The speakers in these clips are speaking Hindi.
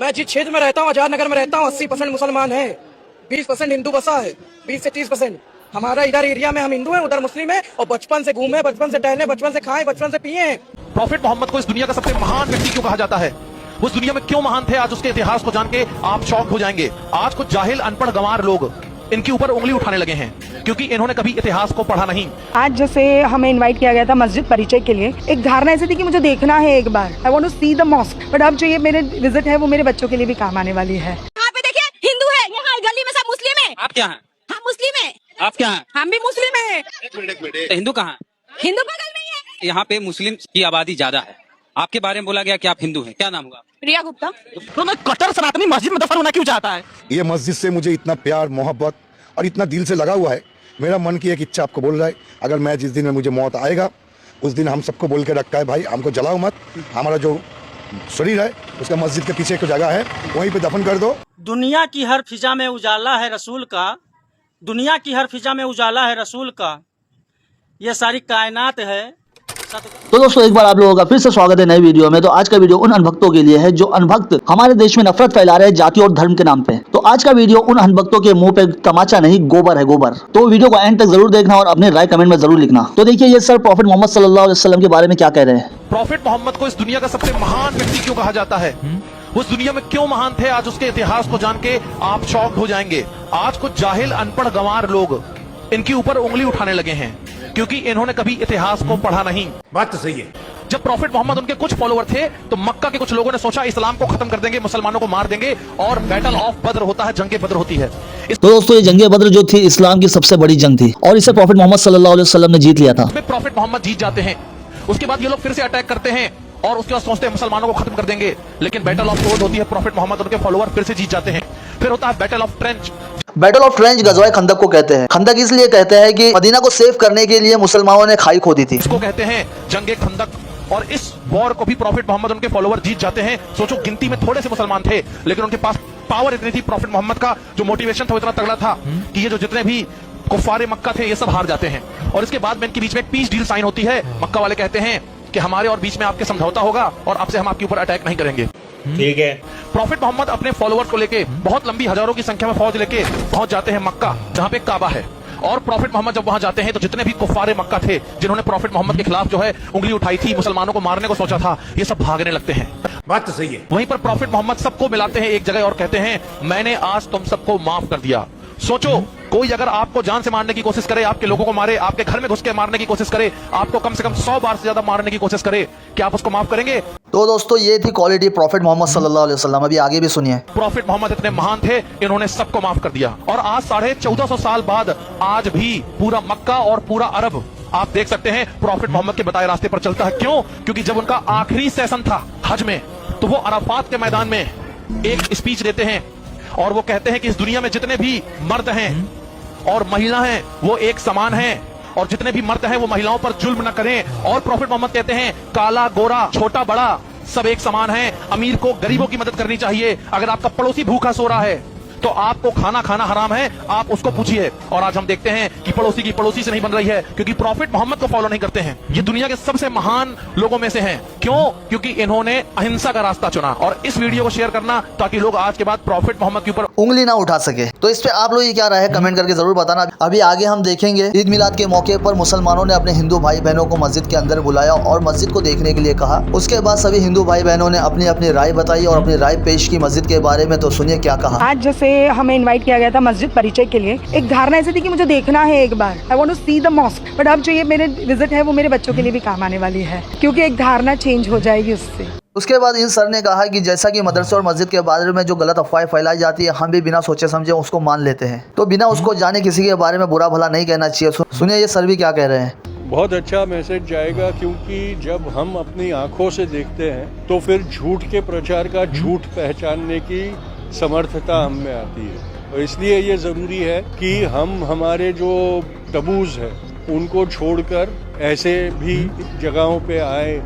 मैं जिस क्षेत्र में रहता हूँ, आजाद नगर में रहता हूँ, 80% मुसलमान है, 20% हिंदू बसा है, 20 से 30%। हमारा इधर एरिया में हम हिंदू हैं, उधर मुस्लिम है, और बचपन से घूमे, बचपन से टहले, बचपन से खाए, बचपन से पिए। प्रॉफिट मोहम्मद को इस दुनिया का सबसे महान व्यक्ति क्यों कहा जाता है? उस दुनिया में क्यों महान थे? आज उसके इतिहास को जान के आप शॉक हो जाएंगे। आज कुछ जाहिल अनपढ़ गंवार लोग इनके ऊपर उंगली उठाने लगे हैं क्योंकि इन्होंने कभी इतिहास को पढ़ा नहीं। आज जैसे हमें इनवाइट किया गया था मस्जिद परिचय के लिए, एक धारणा ऐसी थी कि मुझे देखना है एक बार, I want to see the mosque, but अब जो ये मेरे विजिट है वो मेरे बच्चों के लिए भी काम आने वाली है। यहाँ पे देखिए हिंदू है, यहाँ गली में सब मुस्लिम है। आप क्या हैं? हम मुस्लिम है। आप क्या हैं? हम भी मुस्लिम है। एक मिनट। हिंदू कहाँ हैं? हिंदू बगल में ही है। यहाँ पे मुस्लिम की आबादी ज्यादा है। आपके बारे में बोला गया कि आप हिंदू हैं, क्या नाम होगा? रिया गुप्ता। तो मैं कट्टर सनातनी मस्जिद में दफन होना क्यों चाहता है? ये मस्जिद से मुझे इतना प्यार मोहब्बत और इतना दिल से लगा हुआ है। मेरा मन की एक इच्छा आपको बोल रहा है, अगर मैं जिस दिन में मुझे मौत आएगा उस दिन हम सबको बोल के रखा है, भाई हमको जलाओ मत, हमारा जो शरीर है उसका मस्जिद के पीछे एक जगह है वहीं पे दफन कर दो। दुनिया की हर फिजा में उजाला है रसूल का, दुनिया की हर फिजा में उजाला है रसूल का, ये सारी कायनात है। तो दोस्तों एक बार आप लोगों का फिर से स्वागत है नए वीडियो में। तो आज का वीडियो उन अनभक्तों के लिए है जो अनभक्त हमारे देश में नफरत फैला रहे हैं जाति और धर्म के नाम पे। तो आज का वीडियो उन अनभक्तों के मुंह पे तमाचा नहीं गोबर है, गोबर। तो वीडियो को एंड तक जरूर देखना और अपनी राय कमेंट में जरूर लिखना। तो देखिए ये सर प्रॉफिट मोहम्मद सल्लल्लाहु अलैहि वसल्लम के बारे में क्या कह रहे हैं। प्रॉफिट मोहम्मद को इस दुनिया का सबसे महान व्यक्ति क्यों कहा जाता है? उस दुनिया में क्यों महान थे? आज उसके इतिहास को जान के आप शॉक हो जाएंगे। आज कुछ जाहिल अनपढ़ गंवार लोग इनके ऊपर उंगली उठाने लगे हैं क्योंकि इन्होंने कभी इतिहास को पढ़ा नहीं। बात तो सही है। जब प्रॉफिट मोहम्मद उनके कुछ फॉलोअर थे तो मक्का के कुछ लोगों ने सोचा इस्लाम को खत्म कर देंगे, मुसलमानों को मार देंगे, और बैटल ऑफ बद्र होता है, जंगे बद्र होती है। तो दोस्तों ये जंगे बद्र जो थी इस्लाम की सबसे बड़ी जंग थी और इसे प्रॉफिट मोहम्मद सल्लल्लाहु अलैहि वसल्लम ने जीत लिया था। प्रॉफिट मोहम्मद जीत जाते हैं, उसके बाद ये लोग फिर से अटैक करते हैं और उसके बाद सोचते हैं मुसलमानों को खत्म कर देंगे, लेकिन बैटल ऑफ उहद होती है, प्रॉफिट मोहम्मद उनके फॉलोअर फिर से जीत जाते हैं। फिर होता है battle of trench. Battle of trench गज़वाए खंदक को कहते हैं। खंदक इसलिए कहते हैं कि मदीना को सेव करने के लिए मुसलमानों ने खाई खोदी थी, इसको कहते हैं जंगे खंदक। और इस वॉर को भी प्रॉफिट मोहम्मद उनके फॉलोअर जीत जाते हैं। सोचो गिनती में थोड़े से मुसलमान थे लेकिन उनके पास पावर इतनी थी, प्रॉफिट मोहम्मद का जो मोटिवेशन था वो इतना तगड़ा था कि ये जो जितने भी कुफारे मक्का थे ये सब हार जाते हैं। और इसके बाद में इनके बीच में एक पीस डील साइन होती है। मक्का वाले कहते हैं कि हमारे और बीच में आपके समझौता होगा और अब से हम आपके ऊपर अटैक नहीं करेंगे। ठीक है। प्रॉफिट मोहम्मद अपने फॉलोअर्स को लेके बहुत लंबी हजारों की संख्या में फौज लेके पहुंच जाते हैं मक्का, जहां पे काबा है। और प्रॉफिट मोहम्मद जब वहां जाते हैं तो जितने भी कुफारे मक्का थे जिन्होंने प्रॉफिट मोहम्मद के खिलाफ जो है उंगली उठाई थी, मुसलमानों को मारने को सोचा था, ये सब भागने लगते हैं। बात तो सही है। वहीं पर प्रॉफिट मोहम्मद सबको मिलाते हैं एक जगह और कहते हैं मैंने आज तुम सबको माफ कर दिया। सोचो कोई अगर आपको जान से मारने की कोशिश करे, आपके लोगों को मारे, आपके घर में घुस के मारने की कोशिश करे, आपको कम से कम 100 बार से ज्यादा मारने की कोशिश करे, क्या आप उसको माफ करेंगे? तो दोस्तों ये थी क्वालिटी प्रॉफिट मोहम्मद सल्लल्लाहु अलैहि वसल्लम। अभी आगे भी सुनिए। प्रॉफिट मोहम्मद इतने महान थे, इन्होंने सबको माफ कर दिया। और आज 1450 साल बाद आज भी पूरा मक्का और पूरा अरब आप देख सकते हैं प्रॉफिट मोहम्मद के बताए रास्ते पर चलता है। क्यों? क्योंकि जब उनका आखिरी सेशन था हज में तो वो अराफात के मैदान में एक स्पीच देते हैं और वो कहते हैं कि इस दुनिया में जितने भी मर्द हैं और महिला हैं वो एक समान हैं, और जितने भी मर्द हैं वो महिलाओं पर जुल्म न करें। और प्रॉफिट मोहम्मद कहते हैं काला गोरा छोटा बड़ा सब एक समान हैं, अमीर को गरीबों की मदद करनी चाहिए। अगर आपका पड़ोसी भूखा सो रहा है तो आपको खाना खाना हराम है, आप उसको पूछिए। और आज हम देखते हैं कि पड़ोसी की पड़ोसी से नहीं बन रही है क्योंकि प्रॉफिट मोहम्मद को फॉलो नहीं करते हैं। ये दुनिया के सबसे महान लोगों में से हैं। क्यों? क्योंकि इन्होंने अहिंसा का रास्ता चुना। और इस वीडियो को शेयर करना ताकि लोग आज के बाद प्रॉफिट मोहम्मद के ऊपर उंगली ना उठा सके। तो इस पे आप लोग ये क्या राय है कमेंट करके जरूर बताना। अभी आगे हम देखेंगे ईद मिलाद के मौके पर मुसलमानों ने अपने हिंदू भाई बहनों को मस्जिद के अंदर बुलाया और मस्जिद को देखने के लिए कहा। उसके बाद सभी हिंदू भाई बहनों ने अपनी अपनी राय बताई और अपनी राय पेश की मस्जिद के बारे में। तो सुनिए क्या कहा। आज जैसे हमें इनवाइट किया गया था मस्जिद परिचय के लिए, एक धारणा ऐसी थी कि मुझे देखना है एक बार, I want to see the mosque, but अब जो ये मेरे विजिट है वो मेरे बच्चों के लिए भी काम आने वाली है क्योंकि एक धारणा चेंज हो जाएगी उससे। उसके बाद इन सर ने कहा कि जैसा कि मदरसे और मस्जिद के बारे में जो गलत अफवाहें फैलाई जाती है हम भी बिना सोचे समझे उसको मान लेते हैं, तो बिना उसको जाने किसी के बारे में बुरा भला नहीं कहना चाहिए। सुनिए ये सर भी क्या कह रहे हैं। बहुत अच्छा मैसेज जाएगा क्योंकि जब हम अपनी आंखों से देखते हैं तो फिर झूठ के प्रचार का झूठ पहचानने की समर्थता हम में आती है। और इसलिए ये ज़रूरी है कि हम हमारे जो टबूज है उनको छोड़कर ऐसे भी जगहों पे आए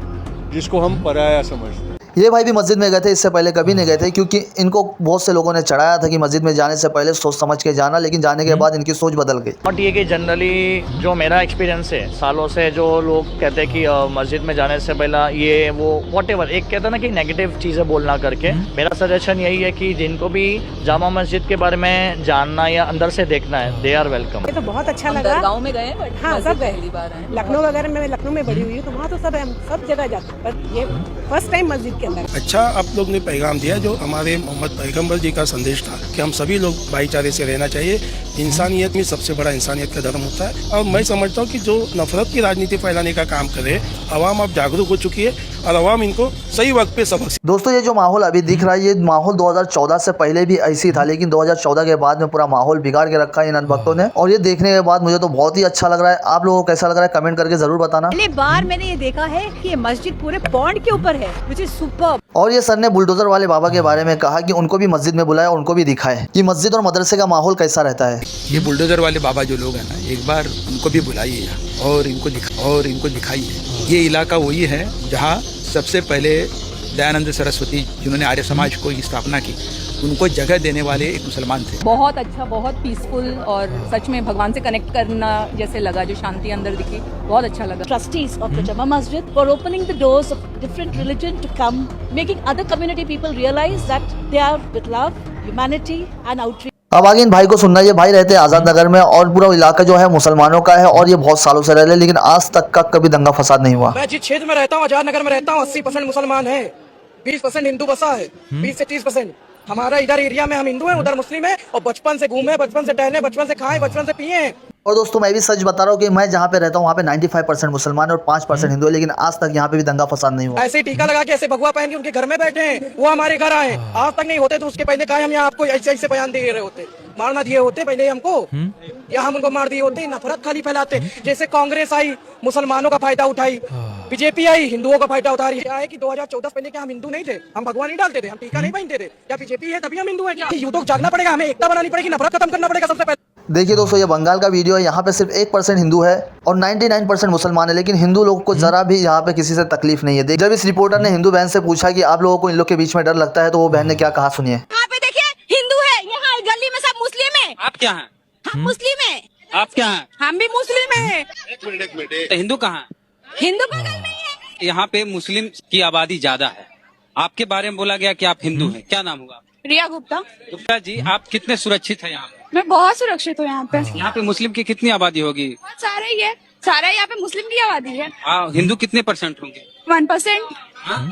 जिसको हम पराया समझते हैं। ये भाई भी मस्जिद में गए थे, इससे पहले कभी नहीं गए थे, क्योंकि इनको बहुत से लोगों ने चढ़ाया था कि मस्जिद में जाने से पहले सोच समझ के जाना, लेकिन जाने के बाद इनकी सोच बदल गई। बट ये कि जनरली जो मेरा एक्सपीरियंस है सालों से, जो लोग कहते हैं कि मस्जिद में जाने से पहले ये वो व्हाटएवर एक कहता है ना कि नेगेटिव चीज़ें बोलना करके, मेरा सजेशन यही है कि जिनको भी जामा मस्जिद के बारे में जानना या अंदर से देखना है, दे आर वेलकम। ये तो बहुत अच्छा लगा। गाँव में गए बट हाँ, सब गए। पहली बार है। लखनऊ वगैरह में, लखनऊ में बड़ी हुई हूँ तो वहाँ तो सब जगह जाते हैं, पर ये फर्स्ट टाइम मस्जिद के अंदर। अच्छा आप लोग ने पैगाम दिया जो हमारे मोहम्मद पैगम्बर जी का संदेश था कि हम सभी लोग भाईचारे से रहना चाहिए। इंसानियत में सबसे बड़ा इंसानियत का धर्म होता है, और मैं समझता हूँ कि जो नफरत की राजनीति फैलाने का काम करे, अवाम अब जागरूक हो चुकी है और अवाम इनको सही वक्त पे सबक। दोस्तों ये जो माहौल अभी दिख रहा है, ये माहौल 2014 से पहले भी ऐसी था, लेकिन 2014 के बाद में पूरा माहौल बिगाड़ के रखा है इन अनभक्तों ने, और ये देखने के बाद मुझे तो बहुत ही अच्छा लग रहा है। आप लोगों को कैसा लग रहा है कमेंट करके जरूर बताना। पहली बार मैंने ये देखा है कि ये मस्जिद पूरे पॉन्ड के ऊपर है, व्हिच इज सुपर्ब। और ये सर ने बुलडोजर वाले बाबा के बारे में कहा कि उनको भी मस्जिद में बुलाया, उनको भी दिखाए कि मस्जिद और मदरसे का माहौल कैसा रहता है। ये बुलडोजर वाले बाबा जो लोग हैं ना, एक बार उनको भी बुलाइए और इनको दिखाइए। ये इलाका वही है जहाँ सबसे पहले दयानंद सरस्वती जिन्होंने आर्य समाज को स्थापना की, उनको जगह देने वाले एक मुसलमान थे। बहुत अच्छा, बहुत पीसफुल और सच में भगवान से कनेक्ट करना जैसे लगा, जो शांति अंदर दिखी, बहुत अच्छा लगा। Trustees of the Jama Masjid for opening the doors of different religion to come, making other community people realize that they are with love, humanity and outreach. अब आगे इन भाई को सुनना, ये भाई रहते हैं आजाद नगर में और पूरा इलाका जो है मुसलमानों का है, और ये बहुत सालों से रह रहे, लेकिन आज तक का कभी दंगा फसाद नहीं हुआ। मैं जिस क्षेत्र में रहता हूँ, आजाद नगर में रहता हूँ, 80% मुसलमान है, 20% हिंदू बसा है, 20 से 30%। हमारा इधर एरिया में हम हिंदू हैं, उधर मुस्लिम है, और बचपन से घूमे, बचपन से टहले, बचपन से खाए, बचपन से पिए। और दोस्तों मैं भी सच बता रहा हूँ कि मैं जहाँ पे रहता हूँ वहाँ पे 95% मुसलमान और 5% हिंदू है, लेकिन आज तक यहाँ पे भी दंगा फसाद नहीं हुआ। ऐसे ही टीका लगा के, ऐसे भगवा पहन के उनके घर में बैठे हैं, वो हमारे घर आए, आज तक नहीं होते तो उसके पहले कहा हम यहाँ आपको ऐसे बयान दे रहे होते, मारना दिए होते पहले हमको, या हम उनको मार दिए होते। नफरत खाली फैलाते, जैसे कांग्रेस आई मुसलमानों का फायदा उठाई, बीजेपी आई हिंदुओं का फायदा उठा रही है। क्या है कि 2014 पहले क्या हम हिंदू नहीं थे, हम भगवान नहीं डालते थे, हम टीका नहीं पहनते थे, क्या बीजेपी है तभी हम हिंदू हैं? क्या यूं तो जागना पड़ेगा, हमें एकता बनानी पड़ेगी, नफरत खत्म करना पड़ेगा सबसे पहले। देखिए दोस्तों ये बंगाल का वीडियो है, यहाँ पे सिर्फ 1% हिंदू है और 99% मुसलमान है, लेकिन हिंदू लोग को जरा भी यहाँ पे किसी से तकलीफ नहीं है। जब इस रिपोर्टर ने हिंदू बहन से पूछा कि आप लोगों को इन लोग के बीच में डर लगता है, तो वो बहन ने क्या कहा सुनिए। यहाँ पे देखिए हिंदू है, यहाँ गली में सब मुस्लिम है। आप क्या हैं? हम मुस्लिम है। आप क्या हैं? हम भी मुस्लिम है। तो हिंदू कहाँ हैं? हिंदू बगल में है। यहाँ पे मुस्लिम की आबादी ज्यादा है। आपके बारे में बोला गया कि आप हिंदू हैं, क्या नाम होगा? रिया गुप्ता। गुप्ता जी, आप कितने सुरक्षित हैं यहाँ पे? मैं बहुत सुरक्षित हूँ यहाँ पे। यहाँ पे मुस्लिम की कितनी आबादी होगी? बहुत सारे ही है, सारा यहाँ पे मुस्लिम की आबादी है। हिंदू कितने % होंगे? 1%।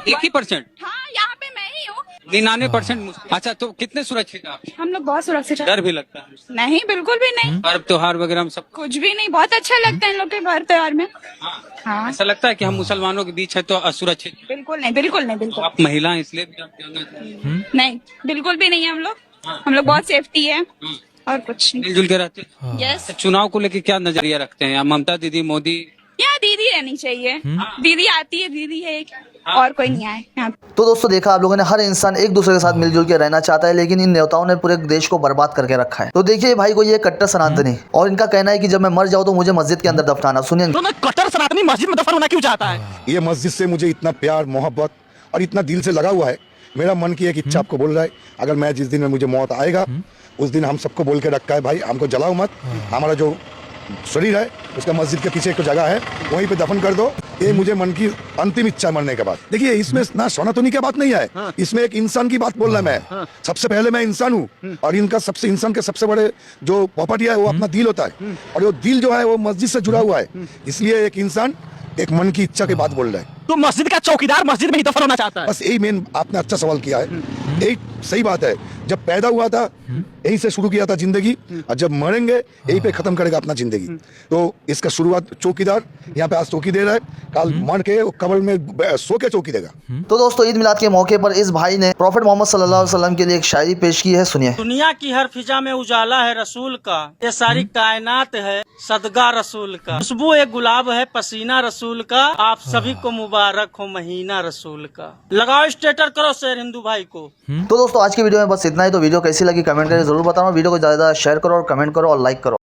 1% हाँ, यहाँ पे मैं ही हूँ। 99% मुस्लिम। अच्छा, तो कितने सुरक्षित हैं आप? हम लोग बहुत सुरक्षित हैं। डर भी लगता है? नहीं, बिल्कुल भी नहीं। पर्व त्योहार वगैरह में सब कुछ भी नहीं, बहुत अच्छा लगता है इन लोग के पर्व त्योहार में। हाँ, ऐसा लगता है कि हम मुसलमानों के बीच है तो असुरक्षित? बिल्कुल नहीं, बिल्कुल नहीं, बिल्कुल। आप महिला हैं इसलिए भी आप नहीं, बिल्कुल भी नहीं है हम लोग बहुत सेफ्टी है और कुछ नहीं। मिलजुल के रहते हैं। यस। चुनाव को लेकर क्या नजरिया रखते हैं? ममता दीदी, मोदी? यहाँ दीदी रहनी चाहिए। दीदी आती है, दीदी है एक, और कोई नहीं आए यहाँ। तो दोस्तों देखा आप लोगों ने, हर इंसान एक दूसरे के साथ मिलजुल के रहना चाहता है, लेकिन इन नेताओं ने पूरे देश को बर्बाद करके रखा है। तो देखिए भाई को ये कट्टर सनातनी, और इनका कहना है कि जब मैं मर जाऊँ तो मुझे मस्जिद के अंदर दफनाना। सुनिए, तो मैं कट्टर सनातनी मस्जिद में दफन होना क्यों चाहता है? ये मस्जिद से मुझे इतना प्यार मोहब्बत और इतना दिल से लगा हुआ है, मेरा मन की एक इच्छा आपको बोल रहा है, अगर मैं जिस दिन में मुझे मौत आएगा उस दिन हम सबको बोल के रखा है, भाई हमको जलाओ मत, हमारा जो शरीर है उसका मस्जिद के पीछे एक जगह है, वहीं पे दफन कर दो। ये मुझे मन की अंतिम इच्छा मरने के बाद। देखिए इसमें ना सनातनी की बात नहीं है, इसमें एक इंसान की बात बोल रहा मैं। सबसे पहले मैं इंसान हूँ, और इनका सबसे इंसान के सबसे बड़े जो प्रॉपर्टी है वो अपना दिल होता है, और वो दिल जो है वो मस्जिद से जुड़ा हुआ है। इसलिए एक इंसान एक मन की इच्छा की बात बोल रहा है। तो मस्जिद का चौकीदार मस्जिद में ही दफन होना चाहता है? बस यही मेन आपने अच्छा सवाल किया है, यही सही बात है। जब पैदा हुआ था यहीं से शुरू किया था जिंदगी, और जब मरेंगे यहीं पे खत्म करेगा अपना जिंदगी। तो इसका शुरुआत चौकीदार यहाँ पे आज चौकी दे रहा है, कल मर के कब्र में सो के चौकी देगा। तो दोस्तों ईद मिलाद के मौके पर इस भाई ने प्रॉफेट मोहम्मद सल्लल्लाहु अलैहि वसल्लम के लिए एक शायरी पेश की है, सुनिए। दुनिया की हर फिजा में उजाला है रसूल का, ये सारी कायनात है सदका रसूल का। खुशबू एक गुलाब है पसीना रसूल का, आप सभी को मुबारक हो महीना रसूल का। लगाओ स्टेटस करो शेयर हिंदू भाई को। तो दोस्तों आज की वीडियो में बस इतना ही। तो वीडियो कैसी लगी कमेंट करके जरूर बताना, वीडियो को ज्यादा शेयर करो और कमेंट करो और लाइक करो।